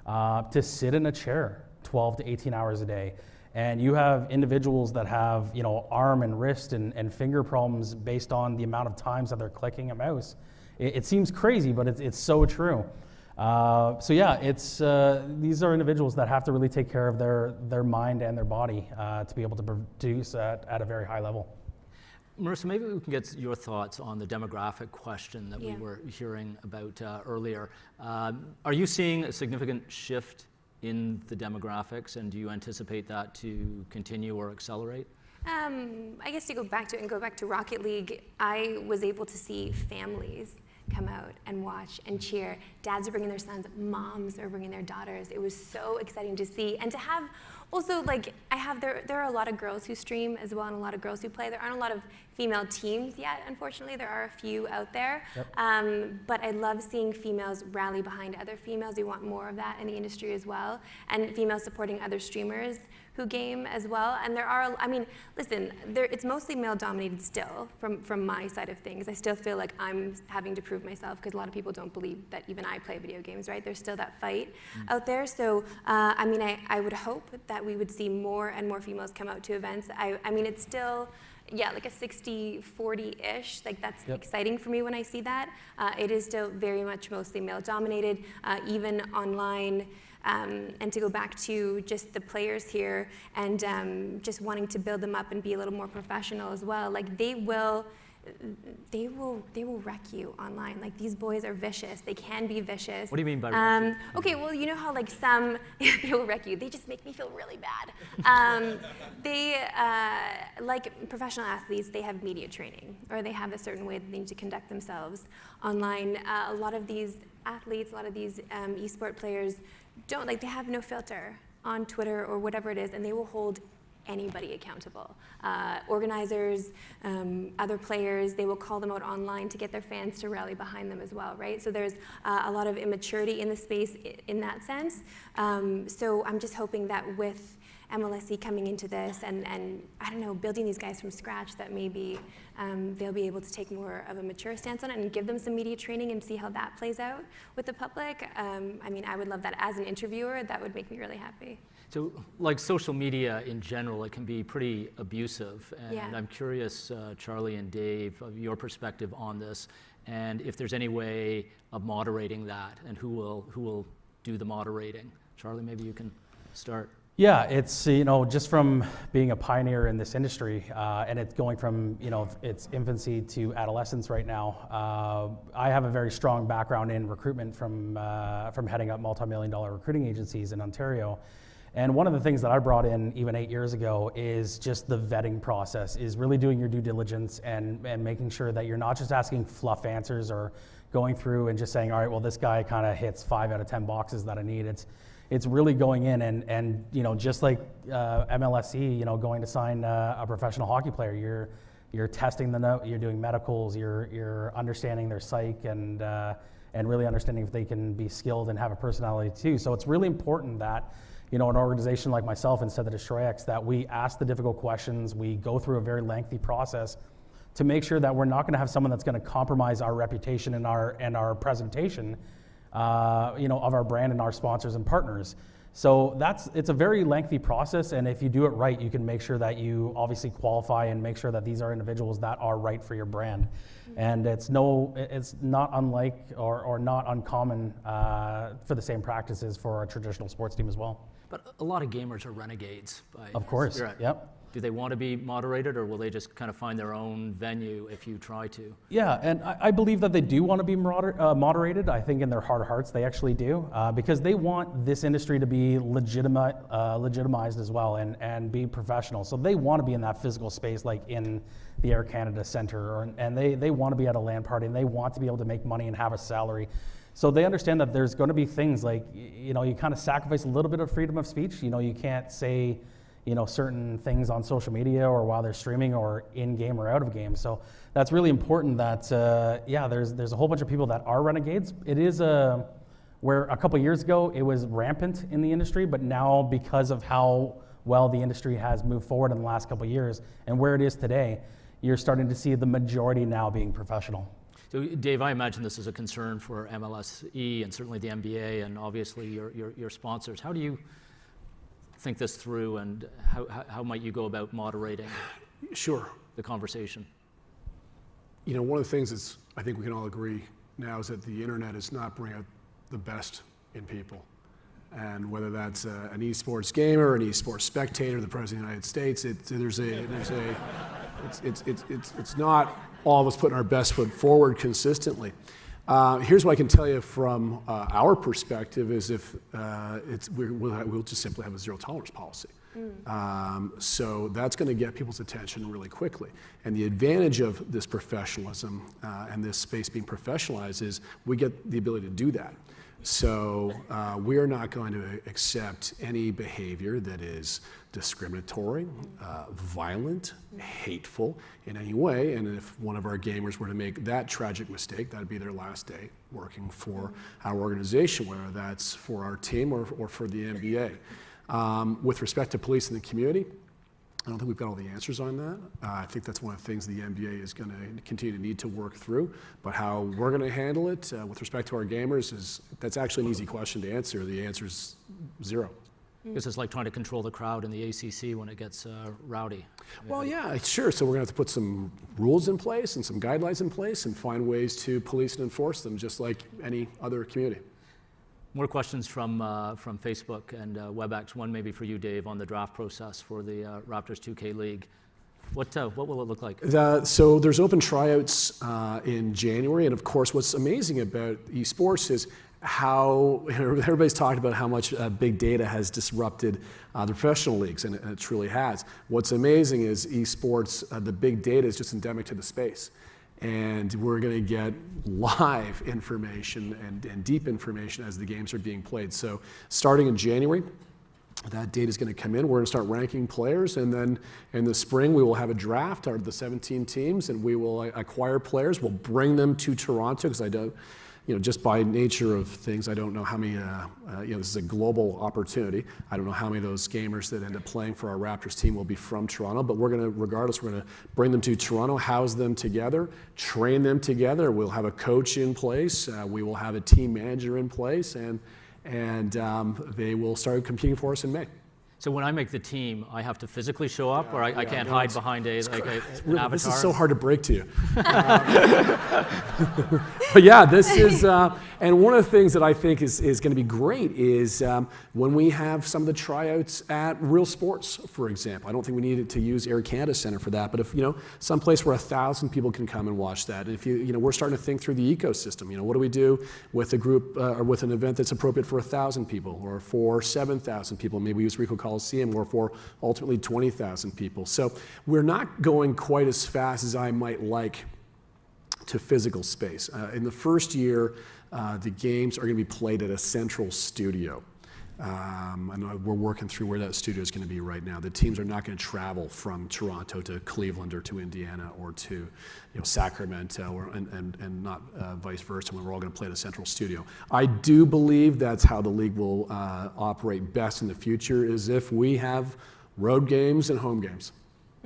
to sit in a chair 12 to 18 hours a day. And you have individuals that have, arm and wrist and finger problems based on the amount of times that they're clicking a mouse. It seems crazy, but it's so true. So yeah, these are individuals that have to really take care of their mind and their body to be able to produce at a very high level. Marissa, maybe we can get your thoughts on the demographic question that we were hearing about earlier. Are you seeing a significant shift in the demographics, and do you anticipate that to continue or accelerate? I guess to go back to Rocket League, I was able to see families come out and watch and cheer. Dads are bringing their sons, moms are bringing their daughters. It was so exciting to see, and to have also, there are a lot of girls who stream as well, and a lot of girls who play. There aren't a lot of female teams yet, unfortunately. There are a few out there. Yep. But I love seeing females rally behind other females. We want more of that in the industry as well. And females supporting other streamers who game as well. And there are, listen, it's mostly male dominated still from my side of things. I still feel like I'm having to prove myself because a lot of people don't believe that even I play video games, right? There's still that fight out there. So, I would hope that we would see more and more females come out to events. It's still, like a 60-40-ish. That's exciting for me when I see that. It is still very much mostly male dominated, even online. And to go back to just the players here and just wanting to build them up and be a little more professional as well. They will wreck you online. These boys are vicious. They can be vicious. What do you mean by wreck you? Okay, well, you know how some, they will wreck you. They just make me feel really bad. They, like professional athletes, they have media training, or they have a certain way that they need to conduct themselves online. A lot of these athletes, a lot of these eSport players don't, they have no filter on Twitter or whatever it is, and they will hold anybody accountable. Organizers, other players, they will call them out online to get their fans to rally behind them as well, right? So there's a lot of immaturity in the space in that sense. So I'm just hoping that with MLSE coming into this and I don't know, building these guys from scratch, that maybe they'll be able to take more of a mature stance on it and give them some media training and see how that plays out with the public. I would love that as an interviewer. That would make me really happy. So, social media in general, it can be pretty abusive. And I'm curious, Charlie and Dave, of your perspective on this, and if there's any way of moderating that, and who will do the moderating. Charlie, maybe you can start. Yeah, it's just from being a pioneer in this industry, and it's going from its infancy to adolescence right now. I have a very strong background in recruitment from heading up multi-million-dollar recruiting agencies in Ontario. And one of the things that I brought in even 8 years ago is just the vetting process, is really doing your due diligence and making sure that you're not just asking fluff answers or going through and just saying, all right, well, this guy kind of hits 5 out of 10 boxes that I need. It's really going in and just like MLSE, going to sign a professional hockey player, you're testing the note, you're doing medicals, you're understanding their psyche and really understanding if they can be skilled and have a personality too. So it's really important that an organization like myself and Set the Destroy X, that we ask the difficult questions, we go through a very lengthy process to make sure that we're not going to have someone that's going to compromise our reputation and our presentation, of our brand and our sponsors and partners. So it's a very lengthy process, and if you do it right, you can make sure that you obviously qualify and make sure that these are individuals that are right for your brand. And it's not unlike or not uncommon for the same practices for a traditional sports team as well. But a lot of gamers are renegades. Of course, Spirit. yep. Do they want to be moderated, or will they just kind of find their own venue if you try to? Yeah, and I believe that they do want to be moderated. I think in their heart of hearts they actually do, because they want this industry to be legitimized as well and be professional. So they want to be in that physical space, like in the Air Canada Centre, and they want to be at a LAN party, and they want to be able to make money and have a salary. So they understand that there's going to be things like, you kind of sacrifice a little bit of freedom of speech. You can't say, certain things on social media or while they're streaming or in game or out of game. So that's really important that, there's a whole bunch of people that are renegades. It is where a couple years ago it was rampant in the industry, but now because of how well the industry has moved forward in the last couple of years and where it is today, you're starting to see the majority now being professional. So Dave, I imagine this is a concern for MLSE and certainly the NBA and obviously your sponsors. How do you think this through, and how might you go about moderating Sure. the conversation? One of the things that's, I think we can all agree now, is that the internet is not bringing out the best in people. And whether that's an eSports gamer, an eSports spectator, the President of the United States, it's not all of us putting our best foot forward consistently. Here's what I can tell you from our perspective is we'll just simply have a zero tolerance policy. So that's going to get people's attention really quickly. And the advantage of this professionalism and this space being professionalized is we get the ability to do that. So we're not going to accept any behavior that is discriminatory, violent, hateful in any way. And if one of our gamers were to make that tragic mistake, that'd be their last day working for our organization, whether that's for our team or for the NBA. With respect to police in the community, I don't think we've got all the answers on that. I think that's one of the things the NBA is going to continue to need to work through. But how we're going to handle it with respect to our gamers that's actually an easy question to answer. The answer is zero. This is like trying to control the crowd in the ACC when it gets rowdy. Well, yeah, sure. So we're going to have to put some rules in place and some guidelines in place and find ways to police and enforce them, just like any other community. More questions from Facebook and WebEx. One maybe for you, Dave, on the draft process for the Raptors 2K League. What will it look like? So there's open tryouts in January, and of course, what's amazing about eSports is how everybody's talked about how much big data has disrupted the professional leagues, and it truly has. What's amazing is eSports, the big data is just endemic to the space. And we're going to get live information and deep information as the games are being played. So starting in January, that data is going to come in. We're going to start ranking players, and then in the spring we will have a draft of the 17 teams, and we will acquire players. We'll bring them to Toronto because I don't, just by nature of things, I don't know how many, this is a global opportunity. I don't know how many of those gamers that end up playing for our Raptors team will be from Toronto, but we're going to bring them to Toronto, house them together, train them together. We'll have a coach in place. We will have a team manager in place, and they will start competing for us in May. So when I make the team, I have to physically show up, or I can't hide behind an avatar? This is so hard to break to you. But yeah, this is, and one of the things that I think is going to be great is when we have some of the tryouts at Real Sports, for example. I don't think we need to use Air Canada Centre for that, but if, some place where 1,000 people can come and watch that. And if we're starting to think through the ecosystem. What do we do with a group or with an event that's appropriate for 1,000 people or for 7,000 people? Maybe we use Ricoh Coliseum, or for ultimately 20,000 people. So we're not going quite as fast as I might like to physical space. In the first year, the games are going to be played at a central studio. And we're working through where that studio is going to be right now. The teams are not going to travel from Toronto to Cleveland or to Indiana or to Sacramento and not vice versa when we're all going to play at a central studio. I do believe that's how the league will operate best in the future, is if we have road games and home games.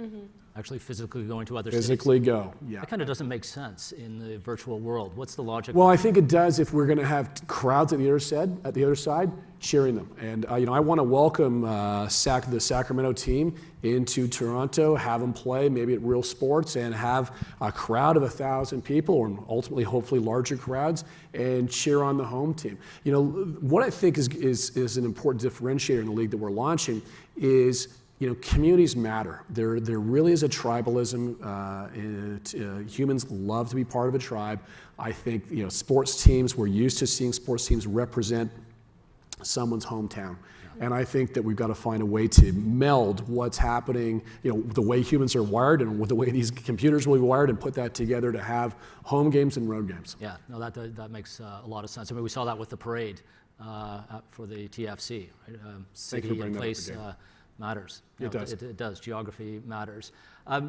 Mm-hmm. Actually physically going to other Physically cities. go, yeah. That kind of doesn't make sense in the virtual world. What's the logic? Well, I think it does if we're going to have crowds at the other side cheering them. And I want to welcome the Sacramento team into Toronto, have them play maybe at Real Sports, and have a crowd of 1,000 people, or ultimately, hopefully, larger crowds, and cheer on the home team. What I think is an important differentiator in the league that we're launching is, communities matter. There really is a tribalism. Humans love to be part of a tribe. I think, sports teams, we're used to seeing sports teams represent someone's hometown. And I think that we've got to find a way to meld what's happening, the way humans are wired and with the way these computers will be wired, and put that together to have home games and road games. Yeah, no, that makes a lot of sense. I mean, we saw that with the parade for the TFC. Right? City and place matters. It does. It does. Geography matters.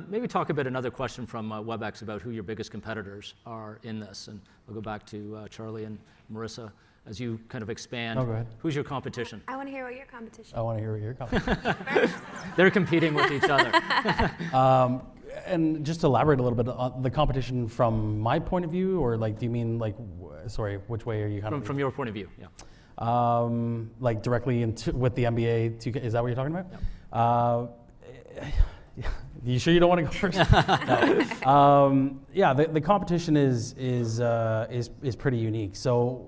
Maybe talk about another question from WebEx about who your biggest competitors are in this. And I'll go back to Charlie and Marissa. As you kind of expand, go ahead. Who's your competition? I want to hear what your competition. I want to hear what your competition. They're competing with each other. And just to elaborate a little bit on the competition from my point of view, or do you mean sorry, which way are you kind of? From your point of view, yeah. Directly with the NBA 2K, is that what you're talking about? Yeah. You sure you don't want to go first? No. Yeah, the competition is pretty unique. So,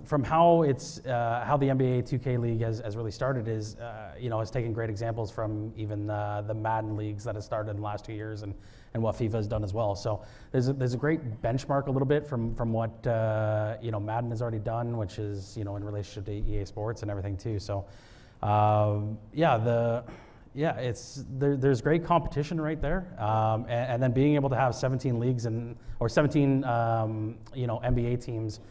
from how how the NBA 2K League has really started is, has taken great examples from even the Madden leagues that have started in the last 2 years and what FIFA has done as well. So there's a great benchmark a little bit from what Madden has already done, which is in relationship to EA Sports and everything too. So there's great competition right there, and then being able to have 17 leagues or 17 NBA teams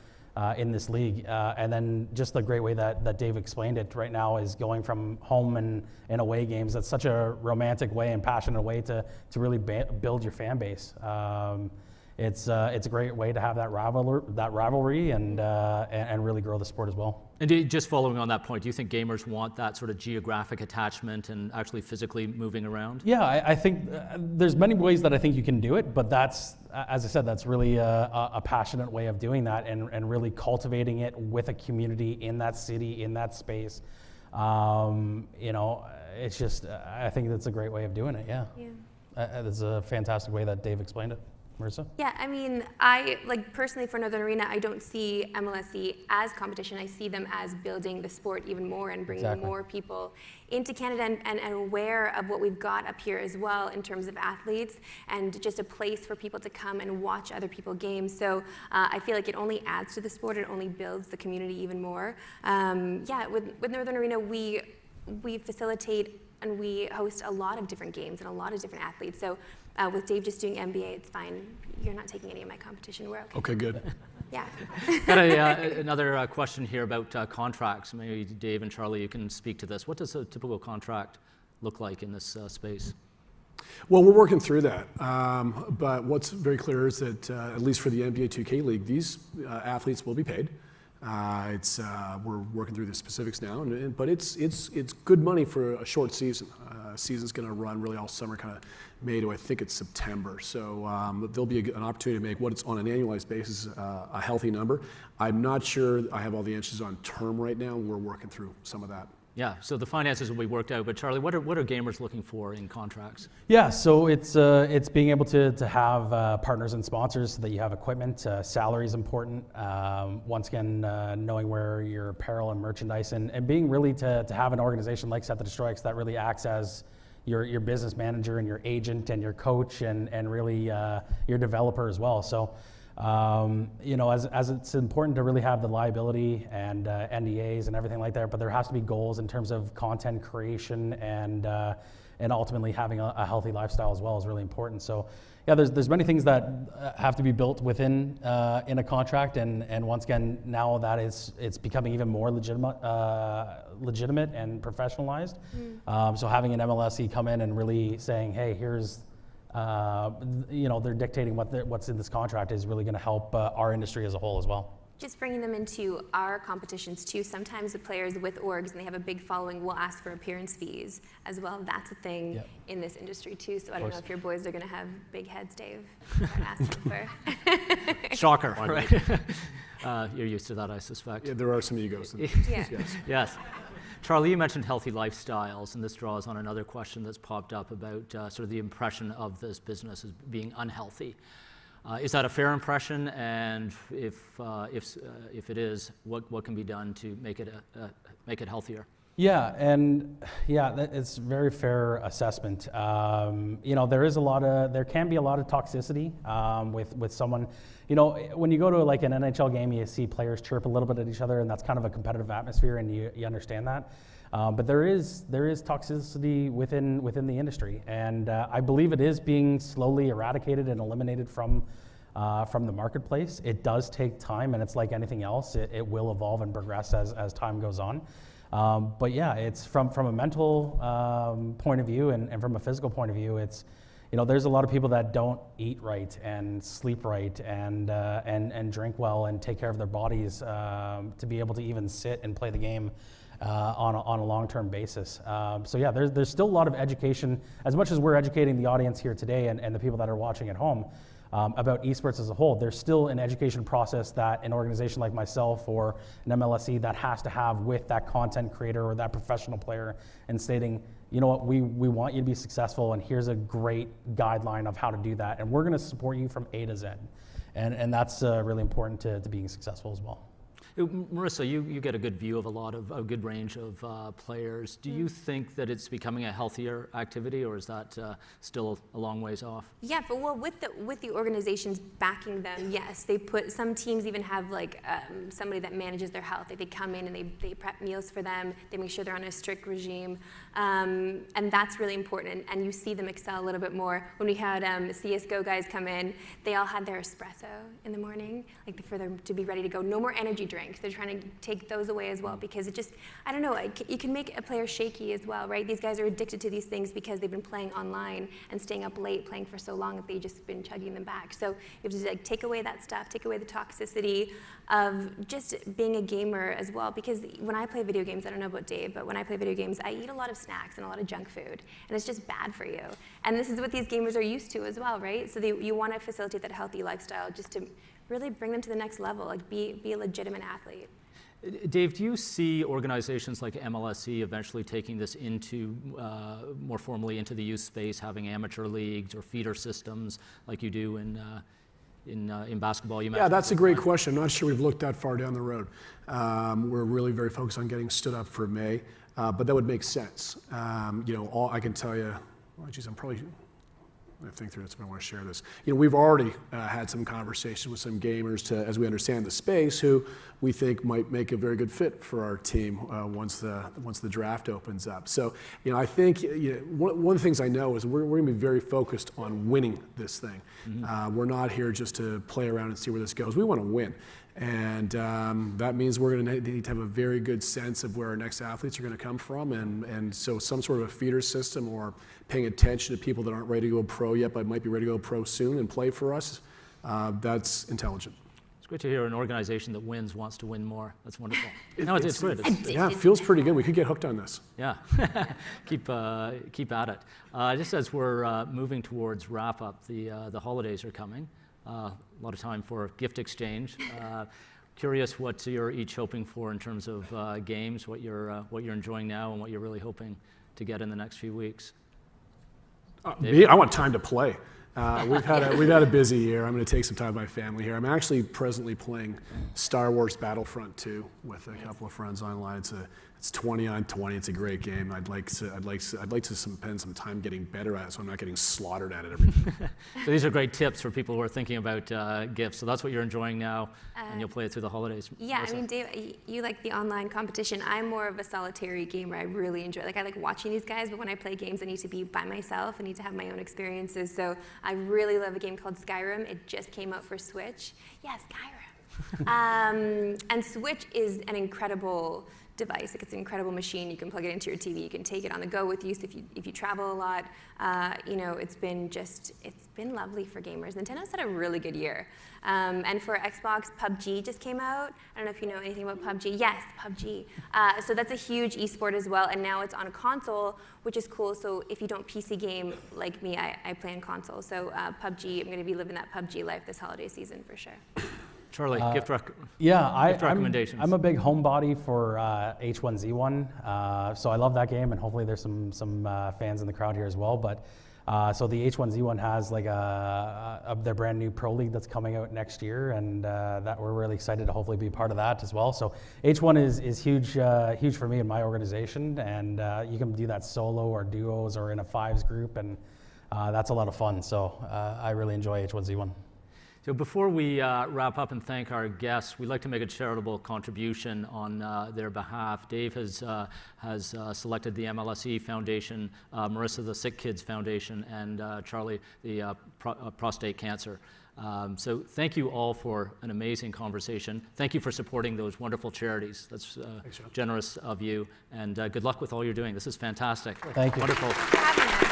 in this league, and then just the great way that Dave explained it right now is going from home and away games. That's such a romantic way and passionate way to really build your fan base. It's a great way to have that rivalry and really grow the sport as well. And just following on that point, do you think gamers want that sort of geographic attachment and actually physically moving around? Yeah, I think there's many ways that I think you can do it, but that's, as I said, that's really a passionate way of doing that and really cultivating it with a community in that city, in that space. It's just, I think that's a great way of doing it, yeah. That's a fantastic way that Dave explained it. Marissa? Yeah, I mean, personally for Northern Arena, I don't see MLSE as competition. I see them as building the sport even more and bringing more people into Canada and aware of what we've got up here as well in terms of athletes and just a place for people to come and watch other people game. So I feel like it only adds to the sport, it only builds the community even more. With Northern Arena, we facilitate and we host a lot of different games and a lot of different athletes. So with Dave just doing NBA, it's fine. You're not taking any of my competition. We're okay. Okay, good. Yeah. Got another question here about contracts. Maybe Dave and Charlie, you can speak to this. What does a typical contract look like in this space? Well, we're working through that. But what's very clear is that, at least for the NBA 2K League, these athletes will be paid. We're working through the specifics now, but it's good money for a short season. Season's going to run really all summer, kind of May to I think it's September. So there'll be an opportunity to make what it's on an annualized basis a healthy number. I'm not sure I have all the answers on term right now, and we're working through some of that. Yeah, so the finances will be worked out. But Charlie, what are gamers looking for in contracts? Yeah, so it's being able to have partners and sponsors so that you have equipment. Salary is important. Once again, knowing where your apparel and merchandise and being really to have an organization like Set the Destroy X that really acts as your business manager and your agent and your coach and really your developer as well. So As it's important to really have the liability and NDAs and everything like that, but there has to be goals in terms of content creation and ultimately having a healthy lifestyle as well is really important. So yeah, there's many things that have to be built within in a contract, and once again, now that it's becoming even more legitimate and professionalized. So having an MLSE come in and really saying, hey, here's they're dictating what's in this contract is really going to help our industry as a whole as well. Just bringing them into our competitions too. Sometimes the players with orgs and they have a big following will ask for appearance fees as well. That's a thing in this industry too. So I don't know if your boys are going to have big heads, Dave. Start asking for. Shocker, right? You're used to that, I suspect. Yeah, there are some egos. Yes. Charlie, you mentioned healthy lifestyles, and this draws on another question that's popped up about sort of the impression of this business as being unhealthy. Is that a fair impression? And if it is, what can be done to make it healthier? Yeah, it's a very fair assessment. There can be a lot of toxicity with someone. When you go to like an NHL game, you see players chirp a little bit at each other, and that's kind of a competitive atmosphere, and you understand that. But there is toxicity within the industry, and I believe it is being slowly eradicated and eliminated from the marketplace. It does take time, and it's like anything else. It will evolve and progress as time goes on. But yeah, it's from a mental point of view and from a physical point of view, it's, there's a lot of people that don't eat right and sleep right and drink well and take care of their bodies to be able to even sit and play the game on a long-term basis. So yeah, there's still a lot of education, as much as we're educating the audience here today and the people that are watching at home about esports as a whole. There's still an education process that an organization like myself or an MLSE that has to have with that content creator or that professional player and stating, you know what, we want you to be successful, and here's a great guideline of how to do that, and we're going to support you from A to Z. And that's really important to being successful as well. Marissa, you get a good view of a good range of players. Do you think that it's becoming a healthier activity, or is that still a long ways off? Yeah, but with the organizations backing them, yes, they put, some teams even have like somebody that manages their health. Like they come in and they prep meals for them. They make sure they're on a strict regime, and that's really important. And you see them excel a little bit more. When we had CS:GO guys come in, they all had their espresso in the morning, like for them to be ready to go. No more energy drinks. They're trying to take those away as well, because it just, I don't know, you can make a player shaky as well, right? These guys are addicted to these things because they've been playing online and staying up late, playing for so long that they've just been chugging them back. So you have to like take away that stuff, take away the toxicity of just being a gamer as well. Because when I play video games, I don't know about Dave, but when I play video games, I eat a lot of snacks and a lot of junk food, and it's just bad for you. And this is what these gamers are used to as well, right? So you want to facilitate that healthy lifestyle just to really bring them to the next level, like be a legitimate athlete. Dave, do you see organizations like MLSE eventually taking this into more formally into the youth space, having amateur leagues or feeder systems like you do in basketball? Yeah, that's a great question. I'm not sure we've looked that far down the road. We're really very focused on getting stood up for May, but that would make sense. I can tell you, I think through this, if I want to share this. We've already had some conversations with some gamers as we understand the space, who we think might make a very good fit for our team once the draft opens up. So, I think one of the things I know is we're going to be very focused on winning this thing. Mm-hmm. We're not here just to play around and see where this goes. We want to win. And that means we're going to need to have a very good sense of where our next athletes are going to come from. And so some sort of a feeder system, or paying attention to people that aren't ready to go pro yet but might be ready to go pro soon and play for us, that's intelligent. It's great to hear an organization that wins wants to win more. That's wonderful. It's good. Yeah, it feels pretty good. We could get hooked on this. Yeah, keep at it. Just as we're moving towards wrap up, the holidays are coming. A lot of time for gift exchange. Curious what you're each hoping for in terms of games, what you're enjoying now, and what you're really hoping to get in the next few weeks. I want time to play. We've had a busy year. I'm going to take some time with my family here. I'm actually presently playing Star Wars Battlefront 2 with a couple of friends online. It's a It's 20 on 20. It's a great game. I'd like to spend some time getting better at it, so I'm not getting slaughtered at it every day. So these are great tips for people who are thinking about gifts. So that's what you're enjoying now, and you'll play it through the holidays. Yeah, Melissa? I mean, Dave, you like the online competition. I'm more of a solitary gamer. I really enjoy. I like watching these guys, but when I play games, I need to be by myself. I need to have my own experiences. So I really love a game called Skyrim. It just came out for Switch. Yeah, Skyrim. And Switch is an incredible device. It's an incredible machine. You can plug it into your TV. You can take it on the go with you. So if you travel a lot, it's been lovely for gamers. Nintendo's had a really good year. And for Xbox, PUBG just came out. I don't know if you know anything about PUBG. Yes, PUBG. So that's a huge esport as well. And now it's on a console, which is cool. So if you don't PC game like me, I play on console. So PUBG, I'm going to be living that PUBG life this holiday season for sure. Charlie, gift recommendations. I'm a big homebody for H1Z1, so I love that game, and hopefully there's some fans in the crowd here as well. But so the H1Z1 has like their brand new Pro League that's coming out next year, and that we're really excited to hopefully be part of that as well. So H1 is huge for me and my organization, and you can do that solo or duos or in a fives group, and that's a lot of fun. So I really enjoy H1Z1. So before we wrap up and thank our guests, we'd like to make a charitable contribution on their behalf. Dave has selected the MLSE Foundation, Marissa the Sick Kids Foundation, and Charlie the prostate cancer. So thank you all for an amazing conversation. Thank you for supporting those wonderful charities. That's generous of you, and good luck with all you're doing. This is fantastic. Thank you. Wonderful. Thanks for having us.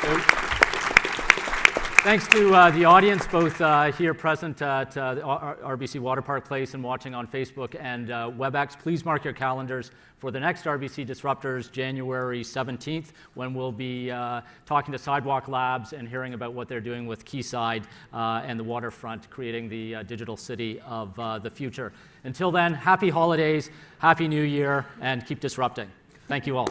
Thank you. Thanks to the audience, both here present at the RBC Water Park Place and watching on Facebook and WebEx. Please mark your calendars for the next RBC Disruptors, January 17th, when we'll be talking to Sidewalk Labs and hearing about what they're doing with Quayside and the waterfront, creating the digital city of the future. Until then, happy holidays, happy New Year, and keep disrupting. Thank you all.